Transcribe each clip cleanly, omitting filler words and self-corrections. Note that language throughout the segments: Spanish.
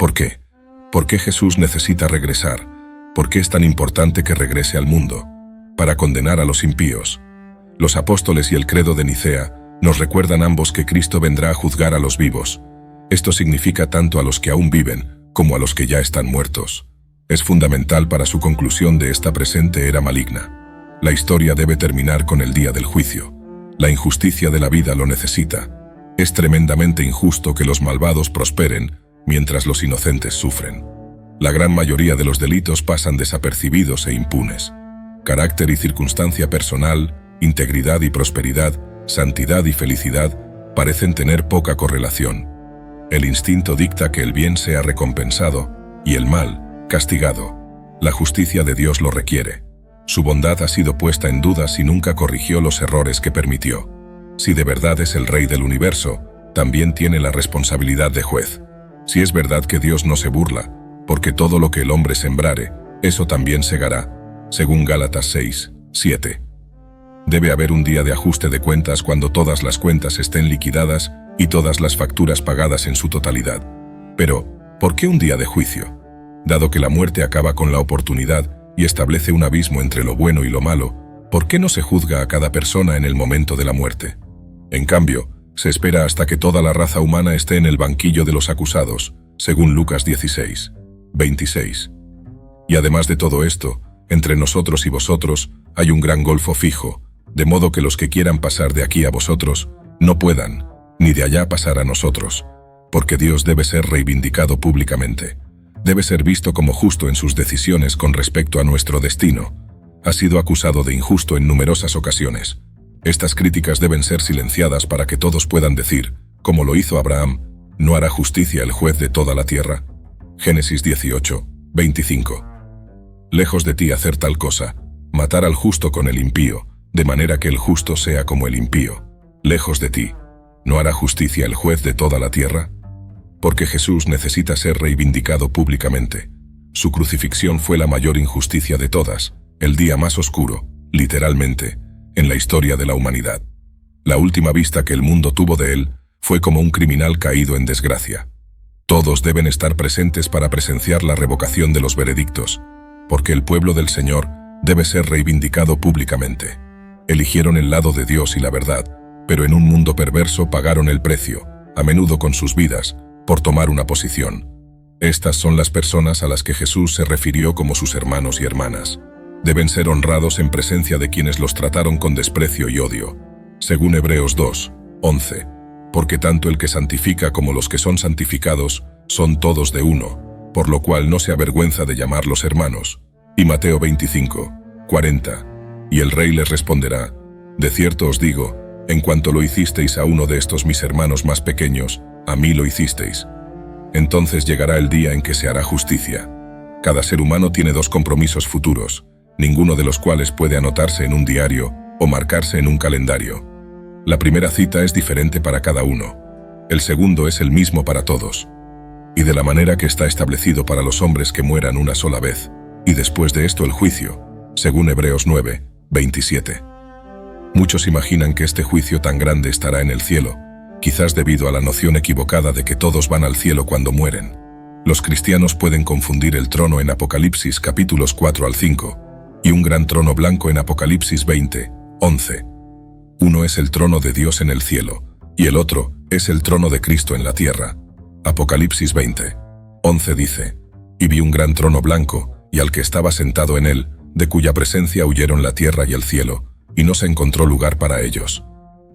¿Por qué? ¿Por qué Jesús necesita regresar? ¿Por qué es tan importante que regrese al mundo? Para condenar a los impíos. Los apóstoles y el credo de Nicea nos recuerdan ambos que Cristo vendrá a juzgar a los vivos. Esto significa tanto a los que aún viven como a los que ya están muertos. Es fundamental para su conclusión de esta presente era maligna. La historia debe terminar con el día del juicio. La injusticia de la vida lo necesita. Es tremendamente injusto que los malvados prosperen mientras los inocentes sufren. La gran mayoría de los delitos pasan desapercibidos e impunes. Carácter y circunstancia personal, integridad y prosperidad, santidad y felicidad parecen tener poca correlación. El instinto dicta que el bien sea recompensado y el mal, castigado. La justicia de Dios lo requiere. Su bondad ha sido puesta en duda si nunca corrigió los errores que permitió. Si de verdad es el Rey del universo, también tiene la responsabilidad de juez. Si es verdad que Dios no se burla, porque todo lo que el hombre sembrare, eso también segará, según Gálatas 6, 7. Debe haber un día de ajuste de cuentas cuando todas las cuentas estén liquidadas y todas las facturas pagadas en su totalidad. Pero, ¿por qué un día de juicio? Dado que la muerte acaba con la oportunidad y establece un abismo entre lo bueno y lo malo, ¿por qué no se juzga a cada persona en el momento de la muerte? En cambio, se espera hasta que toda la raza humana esté en el banquillo de los acusados, según Lucas 16, 26. Y además de todo esto, entre nosotros y vosotros hay un gran golfo fijo, de modo que los que quieran pasar de aquí a vosotros no puedan, ni de allá pasar a nosotros, porque Dios debe ser reivindicado públicamente. Debe ser visto como justo en sus decisiones con respecto a nuestro destino. Ha sido acusado de injusto en numerosas ocasiones. Estas críticas deben ser silenciadas para que todos puedan decir, como lo hizo Abraham, ¿no hará justicia el juez de toda la tierra? Génesis 18, 25. Lejos de ti hacer tal cosa, matar al justo con el impío, de manera que el justo sea como el impío. Lejos de ti, ¿no hará justicia el juez de toda la tierra? Porque Jesús necesita ser reivindicado públicamente. Su crucifixión fue la mayor injusticia de todas, el día más oscuro, literalmente, en la historia de la humanidad. La última vista que el mundo tuvo de él fue como un criminal caído en desgracia. Todos deben estar presentes para presenciar la revocación de los veredictos, porque el pueblo del Señor debe ser reivindicado públicamente. Eligieron el lado de Dios y la verdad, pero en un mundo perverso pagaron el precio, a menudo con sus vidas, por tomar una posición. Estas son las personas a las que Jesús se refirió como sus hermanos y hermanas. Deben ser honrados en presencia de quienes los trataron con desprecio y odio, según Hebreos 2, 11, porque tanto el que santifica como los que son santificados son todos de uno, por lo cual no se avergüenza de llamarlos hermanos. Y Mateo 25, 40, y el rey les responderá, de cierto os digo, en cuanto lo hicisteis a uno de estos mis hermanos más pequeños, a mí lo hicisteis. Entonces llegará el día en que se hará justicia. Cada ser humano tiene dos compromisos futuros, ninguno de los cuales puede anotarse en un diario o marcarse en un calendario. La primera cita es diferente para cada uno. El segundo es el mismo para todos. Y de la manera que está establecido para los hombres que mueran una sola vez, y después de esto el juicio, según Hebreos 9, 27. Muchos imaginan que este juicio tan grande estará en el cielo, quizás debido a la noción equivocada de que todos van al cielo cuando mueren. Los cristianos pueden confundir el trono en Apocalipsis capítulos 4 al 5, y un gran trono blanco en Apocalipsis 20, 11. Uno es el trono de Dios en el cielo, y el otro es el trono de Cristo en la tierra. Apocalipsis 20, 11 dice, y vi un gran trono blanco, y al que estaba sentado en él, de cuya presencia huyeron la tierra y el cielo, y no se encontró lugar para ellos.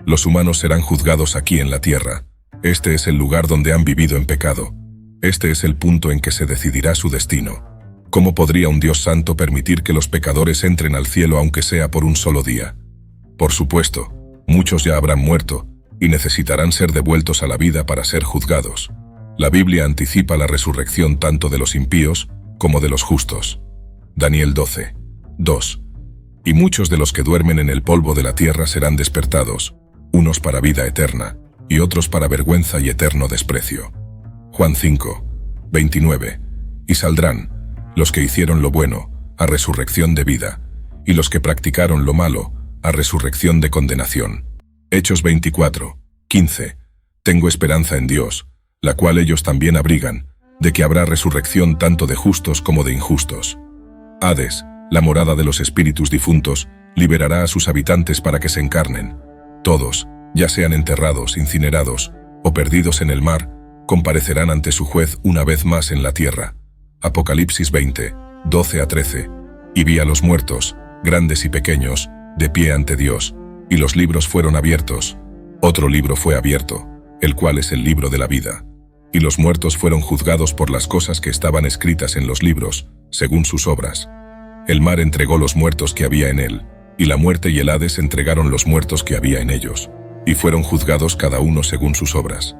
Los humanos serán juzgados aquí en la tierra. Este es el lugar donde han vivido en pecado. Este es el punto en que se decidirá su destino. ¿Cómo podría un Dios santo permitir que los pecadores entren al cielo aunque sea por un solo día? Por supuesto, muchos ya habrán muerto, y necesitarán ser devueltos a la vida para ser juzgados. La Biblia anticipa la resurrección tanto de los impíos como de los justos. Daniel 12, 2. Y muchos de los que duermen en el polvo de la tierra serán despertados, unos para vida eterna, y otros para vergüenza y eterno desprecio. Juan 5, 29. Y saldrán, los que hicieron lo bueno, a resurrección de vida, y los que practicaron lo malo, a resurrección de condenación. Hechos 24, 15. Tengo esperanza en Dios, la cual ellos también abrigan, de que habrá resurrección tanto de justos como de injustos. Hades, la morada de los espíritus difuntos, liberará a sus habitantes para que se encarnen. Todos, ya sean enterrados, incinerados o perdidos en el mar, comparecerán ante su juez una vez más en la tierra. Apocalipsis 20, 12 a 13. Y vi a los muertos, grandes y pequeños, de pie ante Dios, y los libros fueron abiertos. Otro libro fue abierto, el cual es el libro de la vida. Y los muertos fueron juzgados por las cosas que estaban escritas en los libros, según sus obras. El mar entregó los muertos que había en él, y la muerte y el Hades entregaron los muertos que había en ellos, y fueron juzgados cada uno según sus obras.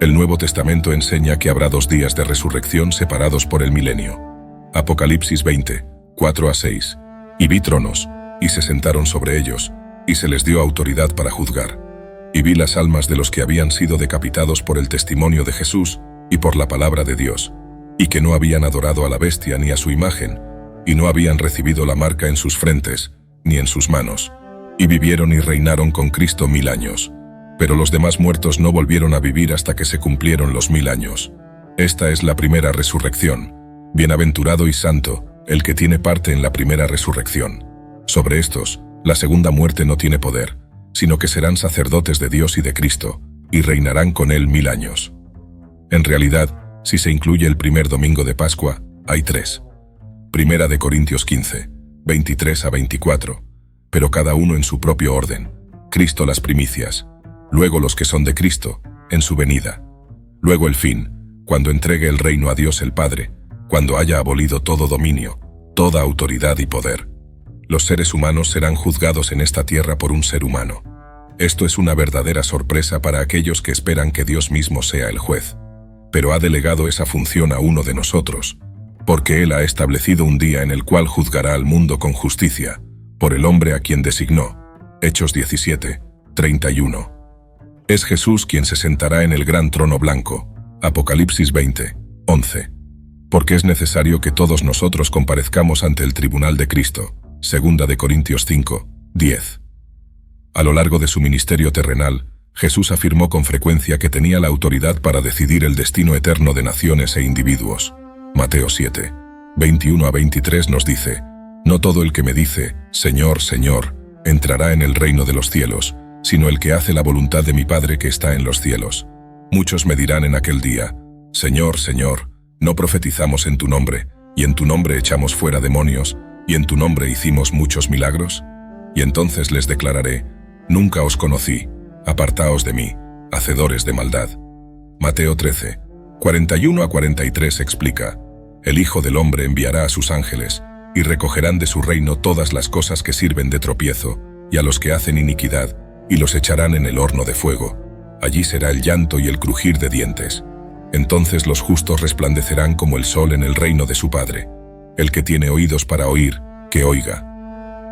El Nuevo Testamento enseña que habrá 2 días de resurrección separados por el milenio. Apocalipsis 20, 4 a 6. Y vi tronos, y se sentaron sobre ellos, y se les dio autoridad para juzgar. Y vi las almas de los que habían sido decapitados por el testimonio de Jesús y por la palabra de Dios, y que no habían adorado a la bestia ni a su imagen, y no habían recibido la marca en sus frentes, ni en sus manos, y vivieron y reinaron con Cristo 1000 años. Pero los demás muertos no volvieron a vivir hasta que se cumplieron los 1000 años. Esta es la primera resurrección. Bienaventurado y santo, el que tiene parte en la primera resurrección. Sobre estos, la segunda muerte no tiene poder, sino que serán sacerdotes de Dios y de Cristo, y reinarán con él 1000 años. En realidad, si se incluye el primer domingo de Pascua, hay 3. Primera de Corintios 15, 23 a 24. Pero cada uno en su propio orden. Cristo las primicias, luego los que son de Cristo, en su venida. Luego el fin, cuando entregue el reino a Dios el Padre, cuando haya abolido todo dominio, toda autoridad y poder. Los seres humanos serán juzgados en esta tierra por un ser humano. Esto es una verdadera sorpresa para aquellos que esperan que Dios mismo sea el juez. Pero ha delegado esa función a uno de nosotros, porque Él ha establecido un día en el cual juzgará al mundo con justicia, por el hombre a quien designó. Hechos 17, 31. Es Jesús quien se sentará en el gran trono blanco. Apocalipsis 20, 11. Porque es necesario que todos nosotros comparezcamos ante el tribunal de Cristo. Segunda de Corintios 5, 10. A lo largo de su ministerio terrenal, Jesús afirmó con frecuencia que tenía la autoridad para decidir el destino eterno de naciones e individuos. Mateo 7, 21 a 23 nos dice: No todo el que me dice, Señor, Señor, entrará en el reino de los cielos, sino el que hace la voluntad de mi Padre que está en los cielos. Muchos me dirán en aquel día: Señor, Señor, no profetizamos en tu nombre, y en tu nombre echamos fuera demonios, y en tu nombre hicimos muchos milagros. Y entonces les declararé: Nunca os conocí, apartaos de mí, hacedores de maldad. Mateo 13, 41 a 43 explica: El Hijo del Hombre enviará a sus ángeles, y recogerán de su reino todas las cosas que sirven de tropiezo, y a los que hacen iniquidad, y los echarán en el horno de fuego. Allí será el llanto y el crujir de dientes. Entonces los justos resplandecerán como el sol en el reino de su Padre. El que tiene oídos para oír, que oiga.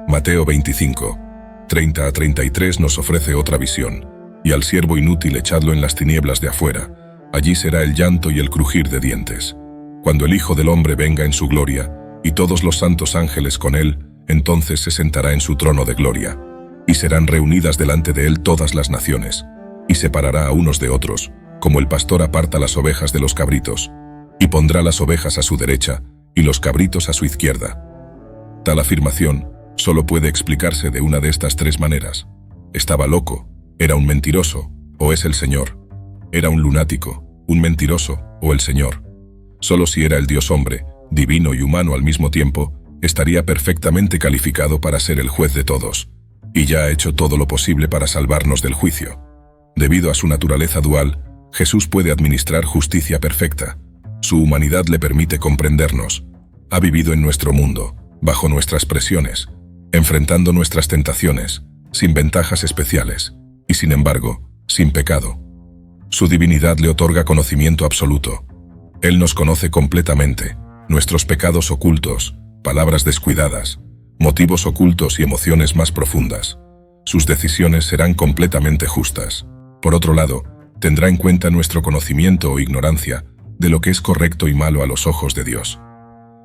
Mateo 25, 30 a 33 nos ofrece otra visión: Y al siervo inútil echadlo en las tinieblas de afuera. Allí será el llanto y el crujir de dientes. Cuando el Hijo del Hombre venga en su gloria, y todos los santos ángeles con él, entonces se sentará en su trono de gloria. Y serán reunidas delante de él todas las naciones, y separará a unos de otros, como el pastor aparta las ovejas de los cabritos, y pondrá las ovejas a su derecha, y los cabritos a su izquierda. Tal afirmación solo puede explicarse de una de estas 3 maneras. Estaba loco, era un mentiroso, o es el Señor. Era un lunático, un mentiroso, o el Señor. Solo si era el Dios hombre, divino y humano al mismo tiempo, estaría perfectamente calificado para ser el juez de todos, y ya ha hecho todo lo posible para salvarnos del juicio. Debido a su naturaleza dual, Jesús puede administrar justicia perfecta. Su humanidad le permite comprendernos. Ha vivido en nuestro mundo, bajo nuestras presiones, enfrentando nuestras tentaciones, sin ventajas especiales, y sin embargo, sin pecado. Su divinidad le otorga conocimiento absoluto. Él nos conoce completamente, nuestros pecados ocultos, palabras descuidadas, motivos ocultos y emociones más profundas. Sus decisiones serán completamente justas. Por otro lado, tendrá en cuenta nuestro conocimiento o ignorancia de lo que es correcto y malo a los ojos de Dios.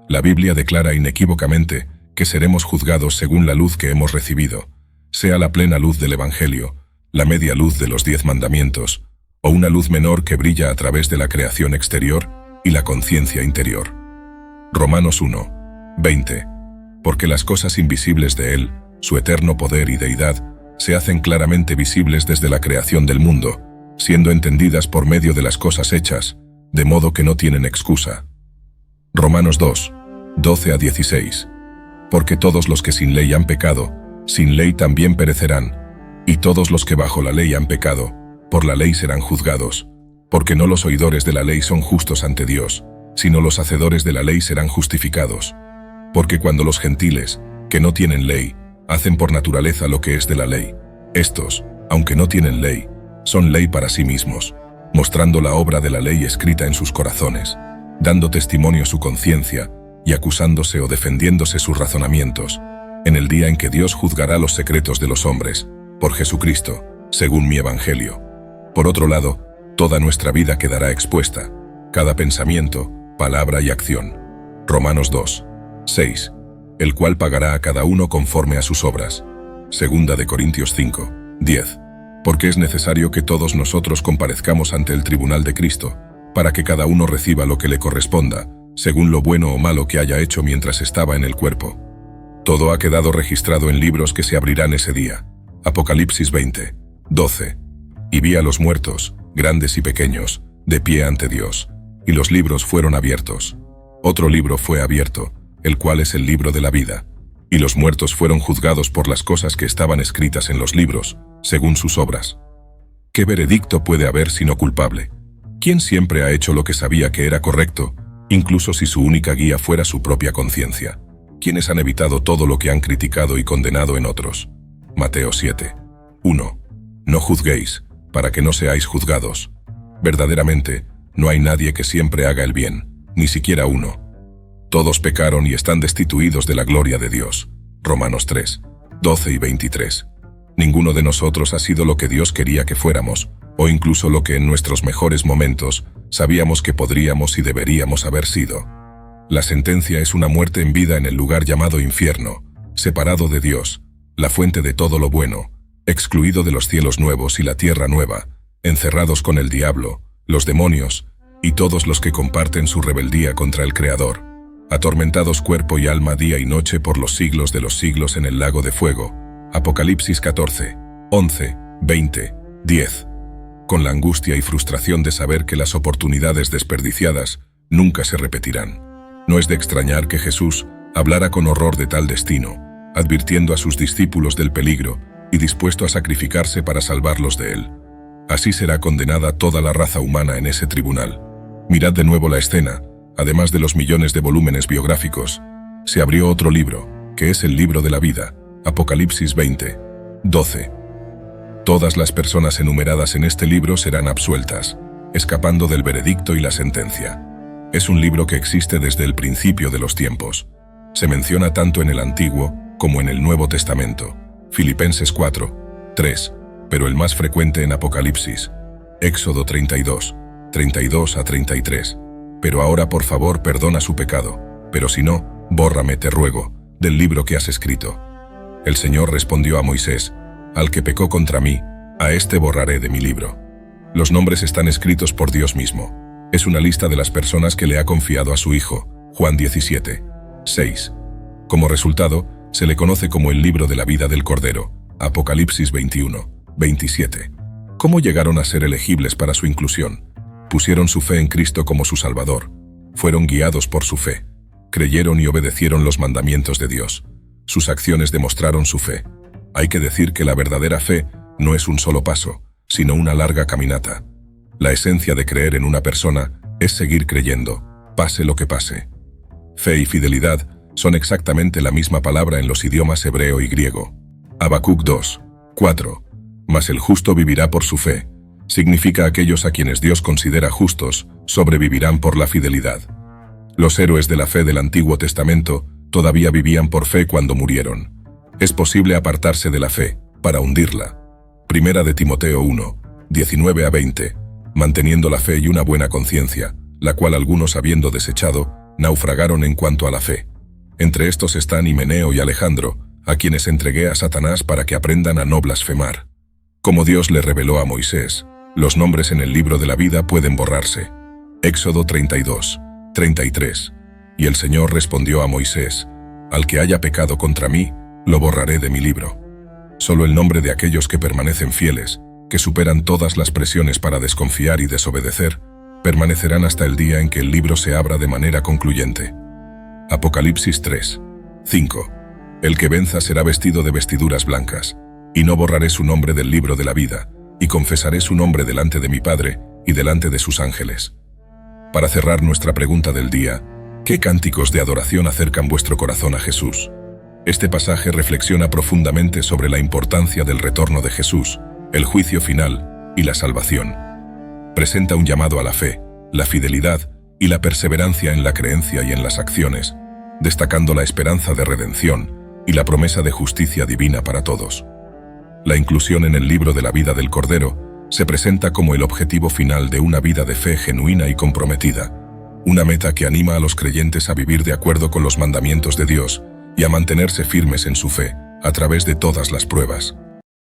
La Biblia declara inequívocamente que seremos juzgados según la luz que hemos recibido, sea la plena luz del Evangelio, la media luz de los 10 mandamientos, o una luz menor que brilla a través de la creación exterior, y la conciencia interior. Romanos 1, 20. Porque las cosas invisibles de Él, su eterno poder y deidad, se hacen claramente visibles desde la creación del mundo, siendo entendidas por medio de las cosas hechas, de modo que no tienen excusa. Romanos 2, 12 a 16. Porque todos los que sin ley han pecado, sin ley también perecerán, y todos los que bajo la ley han pecado, por la ley serán juzgados, porque no los oidores de la ley son justos ante Dios, sino los hacedores de la ley serán justificados. Porque cuando los gentiles, que no tienen ley, hacen por naturaleza lo que es de la ley, estos, aunque no tienen ley, son ley para sí mismos, mostrando la obra de la ley escrita en sus corazones, dando testimonio su conciencia, y acusándose o defendiéndose sus razonamientos, en el día en que Dios juzgará los secretos de los hombres, por Jesucristo, según mi evangelio. Por otro lado, toda nuestra vida quedará expuesta, cada pensamiento, palabra y acción. Romanos 2, 6. El cual pagará a cada uno conforme a sus obras. Segunda de Corintios 5, 10. Porque es necesario que todos nosotros comparezcamos ante el tribunal de Cristo, para que cada uno reciba lo que le corresponda, según lo bueno o malo que haya hecho mientras estaba en el cuerpo. Todo ha quedado registrado en libros que se abrirán ese día. Apocalipsis 20, 12. Y vi a los muertos, grandes y pequeños, de pie ante Dios, y los libros fueron abiertos. Otro libro fue abierto, el cual es el libro de la vida, y los muertos fueron juzgados por las cosas que estaban escritas en los libros, según sus obras. ¿Qué veredicto puede haber sino culpable? ¿Quién siempre ha hecho lo que sabía que era correcto, incluso si su única guía fuera su propia conciencia? ¿Quiénes han evitado todo lo que han criticado y condenado en otros? Mateo 7, 1. No juzguéis, para que no seáis juzgados. Verdaderamente, no hay nadie que siempre haga el bien, ni siquiera uno. Todos pecaron y están destituidos de la gloria de Dios. Romanos 3, 12 y 23. Ninguno de nosotros ha sido lo que Dios quería que fuéramos, o incluso lo que en nuestros mejores momentos sabíamos que podríamos y deberíamos haber sido. La sentencia es una muerte en vida en el lugar llamado infierno, separado de Dios, la fuente de todo lo bueno, excluido de los cielos nuevos y la tierra nueva, encerrados con el diablo, los demonios, y todos los que comparten su rebeldía contra el Creador, atormentados cuerpo y alma día y noche por los siglos de los siglos en el lago de fuego. Apocalipsis 14, 11, 20, 10. Con la angustia y frustración de saber que las oportunidades desperdiciadas nunca se repetirán. No es de extrañar que Jesús hablara con horror de tal destino, advirtiendo a sus discípulos del peligro y dispuesto a sacrificarse para salvarlos de él. Así será condenada toda la raza humana en ese tribunal. Mirad de nuevo la escena. Además de los millones de volúmenes biográficos, se abrió otro libro, que es el libro de la vida, Apocalipsis 20, 12. Todas las personas enumeradas en este libro serán absueltas, escapando del veredicto y la sentencia. Es un libro que existe desde el principio de los tiempos. Se menciona tanto en el Antiguo como en el Nuevo Testamento, Filipenses 4, 3, pero el más frecuente en Apocalipsis, Éxodo 32, 32 a 33. Pero ahora por favor perdona su pecado, pero si no, bórrame, te ruego, del libro que has escrito. El Señor respondió a Moisés, al que pecó contra mí, a este borraré de mi libro. Los nombres están escritos por Dios mismo. Es una lista de las personas que le ha confiado a su Hijo, Juan 17, 6. Como resultado, se le conoce como el libro de la vida del Cordero, Apocalipsis 21, 27. ¿Cómo llegaron a ser elegibles para su inclusión? Pusieron su fe en Cristo como su Salvador. Fueron guiados por su fe. Creyeron y obedecieron los mandamientos de Dios. Sus acciones demostraron su fe. Hay que decir que la verdadera fe no es un solo paso, sino una larga caminata. La esencia de creer en una persona es seguir creyendo, pase lo que pase. Fe y fidelidad son exactamente la misma palabra en los idiomas hebreo y griego. Habacuc 2, 4. Mas el justo vivirá por su fe. Significa aquellos a quienes Dios considera justos, sobrevivirán por la fidelidad. Los héroes de la fe del Antiguo Testamento todavía vivían por fe cuando murieron. Es posible apartarse de la fe, para hundirla. Primera de Timoteo 1, 19 a 20, manteniendo la fe y una buena conciencia, la cual algunos habiendo desechado, naufragaron en cuanto a la fe. Entre estos están Himeneo y Alejandro, a quienes entregué a Satanás para que aprendan a no blasfemar. Como Dios le reveló a Moisés, los nombres en el libro de la vida pueden borrarse. Éxodo 32, 33. Y el Señor respondió a Moisés: al que haya pecado contra mí, lo borraré de mi libro. Solo el nombre de aquellos que permanecen fieles, que superan todas las presiones para desconfiar y desobedecer, permanecerán hasta el día en que el libro se abra de manera concluyente. Apocalipsis 3, 5. El que venza será vestido de vestiduras blancas, y no borraré su nombre del libro de la vida, y confesaré su nombre delante de mi Padre y delante de sus ángeles. Para cerrar nuestra pregunta del día, ¿qué cánticos de adoración acercan vuestro corazón a Jesús? Este pasaje reflexiona profundamente sobre la importancia del retorno de Jesús, el juicio final y la salvación. Presenta un llamado a la fe, la fidelidad y la perseverancia en la creencia y en las acciones, destacando la esperanza de redención y la promesa de justicia divina para todos. La inclusión en el libro de la vida del Cordero se presenta como el objetivo final de una vida de fe genuina y comprometida, una meta que anima a los creyentes a vivir de acuerdo con los mandamientos de Dios y a mantenerse firmes en su fe a través de todas las pruebas.